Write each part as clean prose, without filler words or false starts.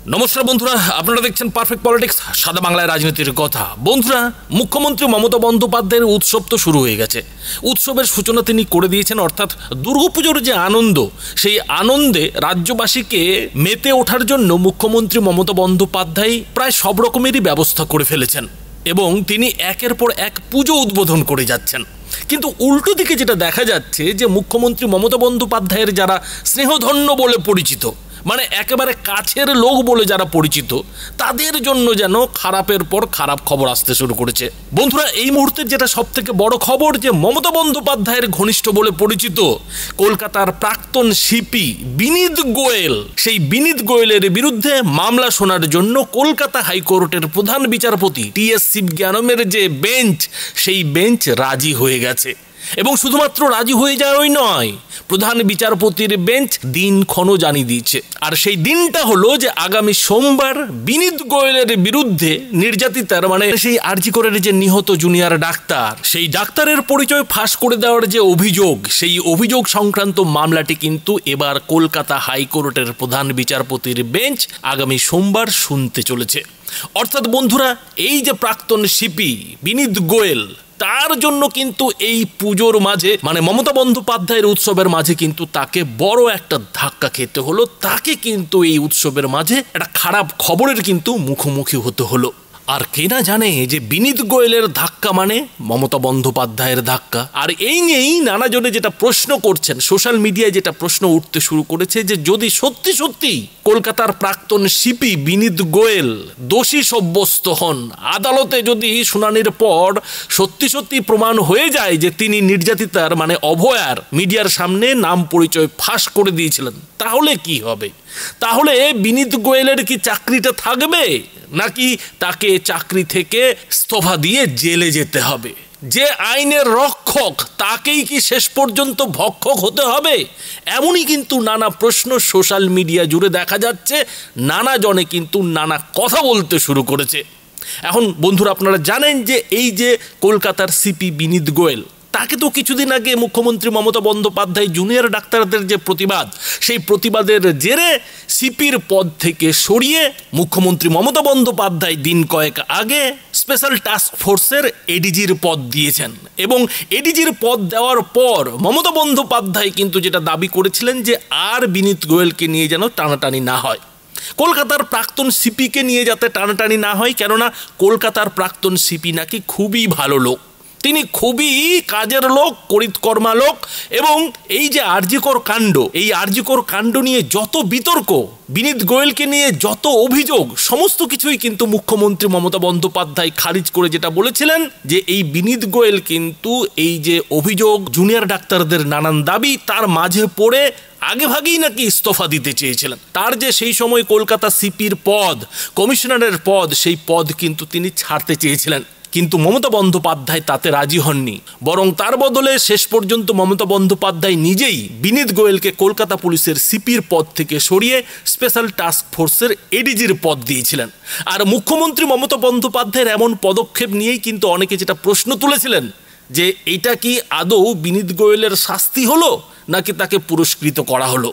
নমস্কার বন্ধুরা, আপনারা দেখছেন পারফেক্ট পলিটিক্স, সাদা বাংলায় রাজনীতির কথা। বন্ধুরা, মুখ্যমন্ত্রী মমতা বন্দ্যোপাধ্যায়ের উৎসব তো শুরু হয়ে গেছে। উৎসবের সূচনা তিনি করে দিয়েছেন, অর্থাৎ দুর্গাপুজোর যে আনন্দ, সেই আনন্দে রাজ্যবাসীকে মেতে ওঠার জন্য মুখ্যমন্ত্রী মমতা বন্দ্যোপাধ্যায় প্রায় সব রকমেরই ব্যবস্থা করে ফেলেছেন এবং তিনি একের পর এক পুজো উদ্বোধন করে যাচ্ছেন। কিন্তু উল্টো দিকে যেটা দেখা যাচ্ছে যে মুখ্যমন্ত্রী মমতা বন্দ্যোপাধ্যায়ের যারা স্নেহধন্য বলে পরিচিত, মানে একেবারে কাছের লোক বলে যারা পরিচিত, তাদের জন্য যেন খারাপের পর খারাপ খবর আসতে শুরু করেছে। বন্ধুরা, এই মুহূর্তের যেটা সব থেকে বড় খবর, যে মমতা বন্দ্যোপাধ্যায়ের ঘনিষ্ঠ বলে পরিচিত কলকাতার প্রাক্তন সিপি বিনীত গোয়েল, সেই বিনীত গোয়েলের বিরুদ্ধে মামলা শোনার জন্য কলকাতা হাইকোর্টের প্রধান বিচারপতি টি.এস. শিবজ্ঞানমের যে বেঞ্চ, সেই বেঞ্চ রাজি হয়ে গেছে। এবং শুধুমাত্র রাজি হয়ে যাওয়াই নয়, প্রধান বিচারপতির বেঞ্চ দিনক্ষণও জানিয়ে দিয়েছে। আর সেই দিনটা হলো যে আগামী সোমবার বিনীত গোয়েলের বিরুদ্ধে নির্যাতিতার, মানে সেই আরজি করের যে নিহত জুনিয়র ডাক্তার, সেই ডাক্তারের পরিচয় ফাঁস করে দেওয়ার যে অভিযোগ, সেই অভিযোগ সংক্রান্ত মামলাটি কিন্তু এবার কলকাতা হাইকোর্টের প্রধান বিচারপতির বেঞ্চ আগামী সোমবার শুনতে চলেছে। অর্থাৎ বন্ধুরা, এই যে প্রাক্তন সিপি বিনীত গোয়েল, তার জন্য কিন্তু এই পুজোর মাঝে, মানে মমতা বন্দ্যোপাধ্যায়ের উৎসবের মাঝে কিন্তু তাকে বড় একটা ধাক্কা খেতে হলো। তাকে কিন্তু এই উৎসবের মাঝে একটা খারাপ খবরের কিন্তু মুখোমুখি হতে হলো। আর কে না জানে যে বিনীত গোয়েলের ধাক্কা মানে মমতা বন্দ্যোপাধ্যায়ের ধাক্কা। আর এই নিয়েই নানাজনে যেটা প্রশ্ন করছেন, সোশ্যাল মিডিয়ায় যেটা প্রশ্ন উঠতে শুরু করেছে, যে যদি সত্যি সত্যি কলকাতার প্রাক্তন সিপি বিনীত গোয়েল দোষী সাব্যস্ত হন, আদালতে যদি শুনানির পর সত্যি সত্যি প্রমাণ হয়ে যায় যে তিনি নির্যাতিতার, মানে অভয়ার মিডিয়ার সামনে নাম পরিচয় ফাঁস করে দিয়েছিলেন, তাহলে কি হবে? তাহলে বিনীত গোয়েলের কি চাকরিটা থাকবে, নাকি তাকে চাকরি থেকে ইস্তফা দিয়ে জেলে যেতে হবে? যে আইনের রক্ষক, তাকেই কি শেষ পর্যন্ত ভক্ষক হতে হবে? এমনই কিন্তু নানা প্রশ্ন সোশ্যাল মিডিয়া জুড়ে দেখা যাচ্ছে। নানা জনে কিন্তু নানা কথা বলতে শুরু করেছে। এখন বন্ধুরা, আপনারা জানেন যে এই যে কলকাতার সিপি বিনীত গোয়েল, তাকে তো কিছুদিন আগে মুখ্যমন্ত্রী মমতা বন্দ্যোপাধ্যায় জুনিয়র ডাক্তারদের যে প্রতিবাদ, সেই প্রতিবাদের জেরে সিপির পদ থেকে সরিয়ে মুখ্যমন্ত্রী মমতা বন্দ্যোপাধ্যায় দিন কয়েক আগে স্পেশাল টাস্ক ফোর্সের এডিজির পদ দিয়েছেন। এবং এডিজির পদ দেওয়ার পর মমতা বন্দ্যোপাধ্যায় কিন্তু যেটা দাবি করেছিলেন যে আর বিনীত গোয়েলকে নিয়ে যেন টানাটানি না হয়, কলকাতার প্রাক্তন সিপিকে নিয়ে যাতে টানাটানি না হয়, কেননা কলকাতার প্রাক্তন সিপি নাকি খুবই ভালো লোক, তিনি খুবই কাজের লোক, করিতকর্মা লোক। এবং এই যে আরজিকর কাণ্ড, এই আরজিকর কাণ্ড নিয়ে যত বিতর্ক, বিনীত গোয়েলকে নিয়ে যত অভিযোগ, সমস্ত কিছুই কিন্তু মুখ্যমন্ত্রী মমতা বন্দ্যোপাধ্যায় খারিজ করে যেটা বলেছিলেন যে এই বিনীত গোয়েল কিন্তু এই যে অভিযোগ, জুনিয়র ডাক্তারদের নানান দাবি, তার মাঝে পড়ে আগেভাগেই নাকি ইস্তফা দিতে চেয়েছিলেন। তার যে সেই সময় কলকাতা সিপির পদ, কমিশনারের পদ, সেই পদ কিন্তু তিনি ছাড়তে চেয়েছিলেন। কিন্তু মমতা বন্দ্যোপাধ্যায় তাতে রাজি হননি, বরং তার বদলে শেষ পর্যন্ত মমতা বন্দ্যোপাধ্যায় নিজেই বিনীত গোয়েলকে কলকাতা পুলিশের সিপির পদ থেকে সরিয়ে স্পেশাল টাস্ক ফোর্সের এডিজির পদ দিয়েছিলেন। আর মুখ্যমন্ত্রী মমতা বন্দ্যোপাধ্যায়ের এমন পদক্ষেপ নিয়েই কিন্তু অনেকে যেটা প্রশ্ন তুলেছিলেন যে এটা কি আদৌ বিনীত গোয়েলের শাস্তি হলো, নাকি তাকে পুরস্কৃত করা হলো।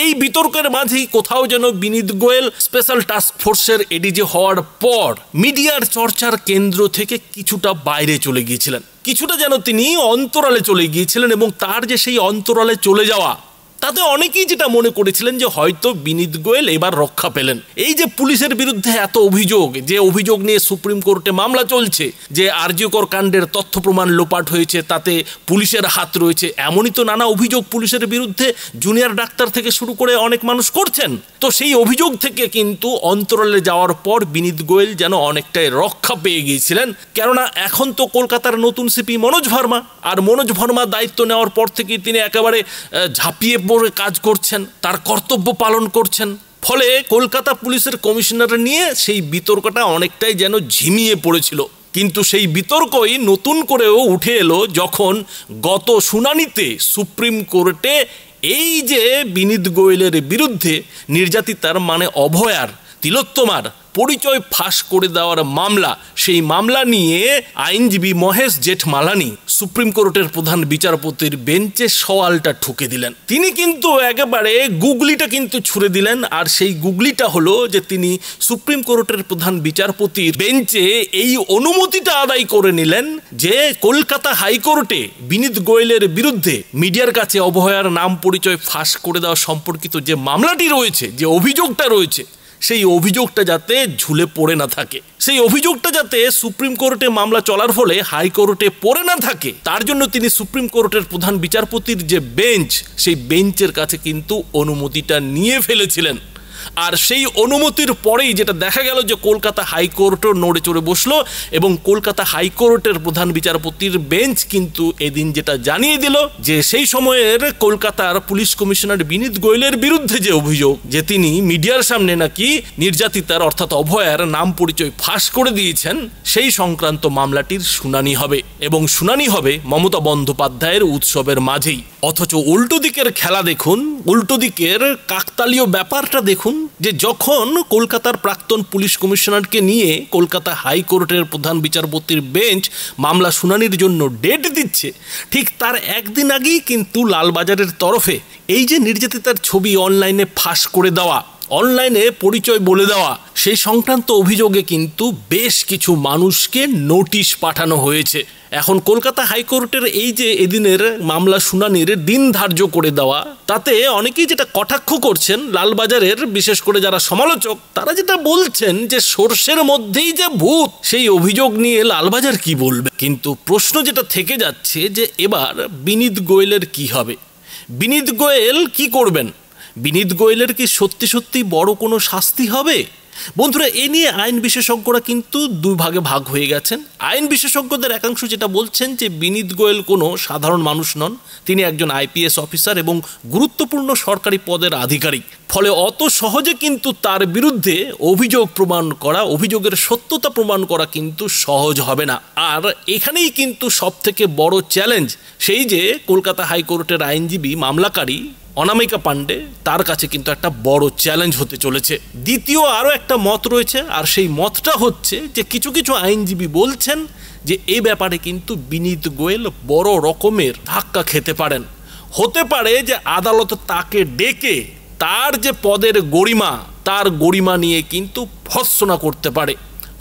এই বিতর্কের মাঝেই কোথাও যেন বিনীত গোয়েল স্পেশাল টাস্ক ফোর্সের এডিজি হওয়ার পর মিডিয়ার চর্চার কেন্দ্র থেকে কিছুটা বাইরে চলে গিয়েছিলেন, কিছুটা যেন তিনি অন্তরালে চলে গিয়েছিলেন। এবং তার যে সেই অন্তরালে চলে যাওয়া, তাতে অনেকেই যেটা মনে করেছিলেন যে হয়তো বিনীত গোয়েল এবার রক্ষা পেলেন। এই যে পুলিশের বিরুদ্ধে এত অভিযোগ, যে অভিযোগ নিয়ে সুপ্রিম কোর্টে মামলা চলছে, যে আরজিকর কাণ্ডের তথ্য প্রমাণ লোপাট হয়েছে, তাতে পুলিশের হাত রয়েছে, এমনই তো নানা অভিযোগ পুলিশের বিরুদ্ধে জুনিয়র ডাক্তার থেকে শুরু করে অনেক মানুষ করছেন। তো সেই অভিযোগ থেকে কিন্তু অন্তরালে যাওয়ার পর বিনীত গোয়েল যেন অনেকটাই রক্ষা পেয়ে গিয়েছিলেন। কেননা এখন তো কলকাতার নতুন সিপি মনোজ ভার্মা, আর মনোজ ভার্মা দায়িত্ব নেওয়ার পর থেকেই তিনি একেবারে ঝাঁপিয়ে পড়ে কাজ করছেন, তার কর্তব্য পালন করছেন। ফলে কলকাতা পুলিশের কমিশনার নিয়ে সেই বিতর্কটা অনেকটাই যেন ঝিমিয়ে পড়েছিল। কিন্তু সেই বিতর্কই নতুন করেও উঠে এলো যখন গত শুনানিতে সুপ্রিম কোর্টে এই যে বিনীত গোয়েলের বিরুদ্ধে নির্যাতিতার, মানে অভয়ার তিলোত্তমার পরিচয় ফাঁস করে দেওয়ার মামলা, সেই মামলা নিয়ে আইনজীবী মহেশ জেঠমালানি সুপ্রিম কোর্টের প্রধান বিচারপতির বেঞ্চে সওয়ালটা ঠুকে দিলেন। তিনি কিন্তু একেবারে গুগলিটা কিন্তু ছুড়ে দিলেন, আর সেই গুগলিটা হলো যে তিনি সুপ্রিম কোর্টের প্রধান বিচারপতির বেঞ্চে এই অনুমতিটা আদায় করে নিলেন যে কলকাতা হাইকোর্টে বিনীত গোয়েলের বিরুদ্ধে মিডিয়ার কাছে অভয়ার নাম পরিচয় ফাঁস করে দেওয়া সম্পর্কিত যে মামলাটি রয়েছে, যে অভিযোগটা রয়েছে, সেই অভিযোগটা যাতে ঝুলে পড়ে না থাকে, সেই অভিযোগটা যাতে সুপ্রিম কোর্টে মামলা চলার ফলে হাইকোর্টে পড়ে না থাকে, তার জন্য তিনি সুপ্রিম কোর্টের প্রধান বিচারপতির যে বেঞ্চ, সেই বেঞ্চের কাছে কিন্তু অনুমতিটা নিয়ে ফেলেছিলেন। আর সেই অনুমতির পরেই যেটা দেখা গেল যে কলকাতা হাইকোর্টও নড়ে চড়ে বসলো এবং কলকাতা হাইকোর্টের প্রধান বিচারপতির বেঞ্চ কিন্তু এদিন যেটা জানিয়ে দিল যে সেই সময়ের কলকাতার পুলিশ কমিশনার বিনীত গোয়েলের বিরুদ্ধে যে অভিযোগ যে তিনি মিডিয়ার সামনে নাকি নির্যাতিতার অর্থাৎ অভয়ার নাম পরিচয় ফাঁস করে দিয়েছেন, সেই সংক্রান্ত মামলাটির শুনানি হবে এবং শুনানি হবে মমতা বন্দ্যোপাধ্যায়ের উৎসবের মাঝেই। অথচ উল্টো দিকের খেলা দেখুন, উল্টো দিকের কাকতালীয় ব্যাপারটা দেখুন যে যখন কলকাতার প্রাক্তন পুলিশ কমিশনারকে নিয়ে কলকাতা হাইকোর্টের প্রধান বিচারপতির বেঞ্চ মামলা শুনানির জন্য ডেট দিচ্ছে, ঠিক তার একদিন আগেই কিন্তু লালবাজারের তরফে এই যে নির্যাতিতার ছবি অনলাইনে ফাঁস করে দেওয়া, অনলাইনে পরিচয় বলে দেওয়া, সেই সংক্রান্ত অভিযোগে কিন্তু বেশ কিছু মানুষকে নোটিশ পাঠানো হয়েছে। এখন কলকাতা হাইকোর্টের এই যে এদিনের মামলা শুনানির দিন ধার্য করে দেওয়া, তাতে অনেকেই যেটা কটাক্ষ করছেন, লালবাজারের বিশেষ করে যারা সমালোচক, তারা যেটা বলছেন যে সর্ষের মধ্যেই যে ভূত, সেই অভিযোগ নিয়ে লালবাজার কি বলবে। কিন্তু প্রশ্ন যেটা থেকে যাচ্ছে যে এবার বিনীত গোয়েলের কি হবে, বিনীত গোয়েল কি করবেন, বিনীত গোয়েলের কি সত্যি সত্যি বড় কোনো শাস্তি হবে? বন্ধুরা, এ নিয়ে আইন বিশেষজ্ঞরা কিন্তু দুই ভাগে ভাগ হয়ে গেছেন। আইন বিশেষজ্ঞদের একাংশ যেটা বলছেন যে বিনীত গোয়েল কোনো সাধারণ মানুষ নন, তিনি একজন আইপিএস অফিসার এবং গুরুত্বপূর্ণ সরকারি পদের আধিকারিক, ফলে অত সহজে কিন্তু তার বিরুদ্ধে অভিযোগ প্রমাণ করা, অভিযোগের সত্যতা প্রমাণ করা কিন্তু সহজ হবে না। আর এখানেই কিন্তু সবথেকে বড় চ্যালেঞ্জ, সেই যে কলকাতা হাইকোর্টের আইনজীবী মামলাকারী অনামিকা পাণ্ডে, তার কাছে কিন্তু একটা বড় চ্যালেঞ্জ হতে চলেছে। দ্বিতীয় আরও একটা মত রয়েছে, আর সেই মতটা হচ্ছে যে কিছু কিছু আইনজীবী বলছেন যে এই ব্যাপারে কিন্তু বিনীত গোয়েল বড় রকমের ধাক্কা খেতে পারেন। হতে পারে যে আদালত তাকে ডেকে তার যে পদের গরিমা, তার গরিমা নিয়ে কিন্তু ভর্ৎসনা করতে পারে।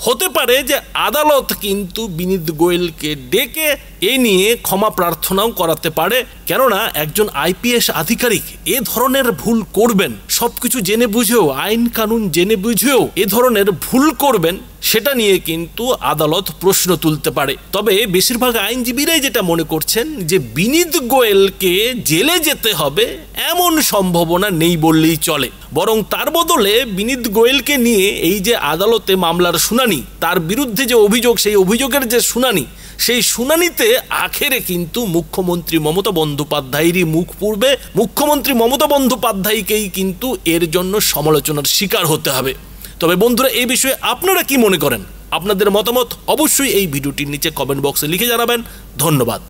হতে পারে যে আদালত কিন্তু বিনীত গোয়েলকে ডেকে এ নিয়ে ক্ষমা প্রার্থনাও করাতে পারে, কেননা একজন আইপিএস আধিকারিক এ ধরনের ভুল করবেন, সবকিছু জেনে বুঝেও, আইন কানুন জেনে বুঝেও এ ধরনের ভুল করবেন, সেটা নিয়ে কিন্তু আদালত প্রশ্ন তুলতে পারে। তবে বেশিরভাগ আইনজীবীরাই যেটা মনে করছেন যে বিনীত গোয়েলকে জেলে যেতে হবে এমন সম্ভাবনা নেই বললেই চলে, বরং তার বদলে বিনীত গোয়েলকে নিয়ে এই যে আদালতে মামলার শুনানি, তার বিরুদ্ধে যে অভিযোগ, সেই অভিযোগের যে শুনানি, সেই শুনানিতে আখেরে কিন্তু মুখ্যমন্ত্রী মমতা বন্দ্যোপাধ্যায়েরই মুখ পুড়বে। মুখ্যমন্ত্রী মমতা বন্দ্যোপাধ্যায়কেই কিন্তু এর জন্য সমালোচনার শিকার হতে হবে। তবে বন্ধুরা, এই বিষয়ে আপনারা কি মনে করেন? আপনাদের মতামত অবশ্যই এই ভিডিওটির নিচে কমেন্ট বক্সে লিখে জানাবেন। ধন্যবাদ।